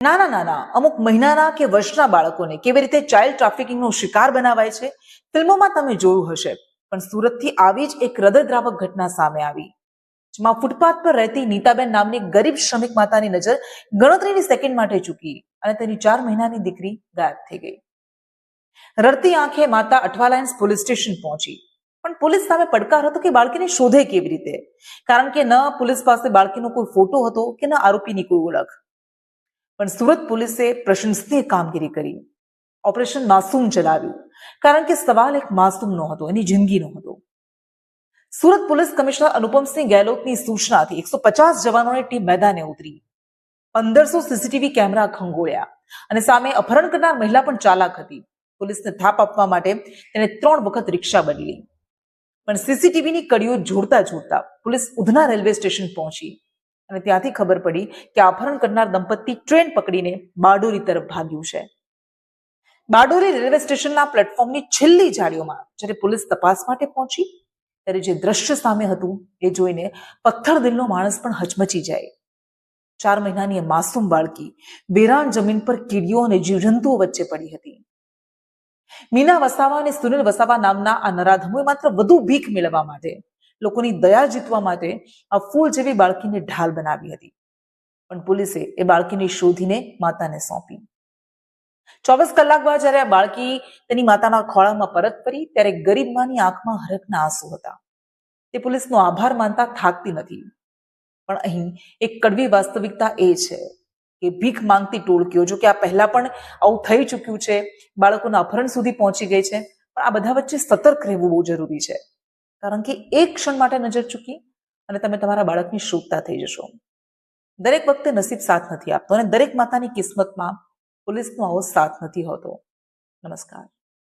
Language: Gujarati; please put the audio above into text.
નાના નાના અમુક મહિનાના કે વર્ષના બાળકોને કેવી રીતે ચાઇલ્ડ ટ્રાફિકિંગનો શિકાર બનાવાય છે ફિલ્મોમાં તમે જોયું હશે, પણ સુરતથી આવી જ એક હૃદયદ્રાવક ઘટના સામે આવી, જેમાં ફૂટપાથ પર રહેતી નીતાબેન નામની ગરીબ શ્રમિક માતાની નજર ગણતરીની સેકન્ડ માટે ચૂકી અને તેની 4 મહિનાની દીકરી ગાયબ થઈ ગઈ. રડતી આંખે માતા અઠવાલાઇન્સ પોલીસ સ્ટેશન પહોંચી, પણ પોલીસ સામે પડકાર હતો કે બાળકીને શોધે કેવી રીતે, કારણ કે ન પોલીસ પાસે બાળકીનો કોઈ ફોટો હતો કે ન આરોપીની કોઈ ઓળખ. પણ સુરત પોલીસે પ્રશંસનીય કામગીરી કરી. ઓપરેશન માસૂમ ચલાવ્યું, કારણ કે સવાલ એક માસૂમનો હતો, એની જિંદગીનો હતો. સુરત પોલીસ કમિશનર અનુપમસિંહ ગેહલોતની સૂચનાથી 150 જવાનોની ટીમ મેદાને ઉતરી. 1500 સીસીટીવી કેમેરા ખંગોળ્યા અને સામે અપહરણ કરનાર મહિલા પણ ચાલાક હતી. પોલીસને થાપ આપવા માટે તેને 3 વખત રિક્ષા બદલી. પણ સીસીટીવીની કડીઓ જોડતા જોડતા પોલીસ ઉધના રેલવે સ્ટેશન પહોંચી અને ત્યાંથી ખબર પડી કે અપહરણ કરનાર દંપતી ટ્રેન પકડીને બારડોલી તરફ ભાગ્યું છે. બારડોલી રેલવે સ્ટેશનના પ્લેટફોર્મની છેલ્લી જાળીઓમાં જ્યારે પોલીસ તપાસ માટે પહોંચી, ત્યારે જે દ્રશ્ય સામે હતું એ જોઈને પથ્થર દિલનો માણસ પણ હચમચી જાય. 4 મહિનાની માસૂમ બાળકી વેરાન જમીન પર કીડીઓ અને જીવજંતુઓ વચ્ચે પડી હતી. મીના વસાવા અને સુનિલ વસાવા નામના આ નરાધમોએ માત્ર વધુ ભીખ મેળવવા માટે, લોકોની દયા જીતવા માટે આ ફૂલ જેવી બાળકીને ઢાલ બનાવી હતી. પણ પોલીસે એ બાળકીને શોધીને માતાને સોંપી. 24 કલાક બાદ જ્યારે આ બાળકી તેની માતાના ખોળામાં પરત ફરી, ત્યારે ગરીબ માની આંખમાં હરખના આંસુ હતા. તે પોલીસનો આભાર માનતા થાકતી નથી. પણ અહીં એક કડવી વાસ્તવિકતા એ છે કે ભીખ માંગતી ટોળકીઓ, જો કે આ પહેલા પણ આવું થઈ ચૂક્યું છે, બાળકોના અપહરણ સુધી પહોંચી ગઈ છે, પણ આ બધા વચ્ચે સતર્ક રહેવું બહુ જરૂરી છે, કારણ કે એક ક્ષણ માટે નજર ચૂકી અને તમે તમારા બાળકની શોધતા થઈ જશો. દરેક વખતે નસીબ સાથ નથી આપતો અને દરેક માતાની કિસ્મતમાં પોલીસનો આવો સાથ નથી હોતો. નમસ્કાર.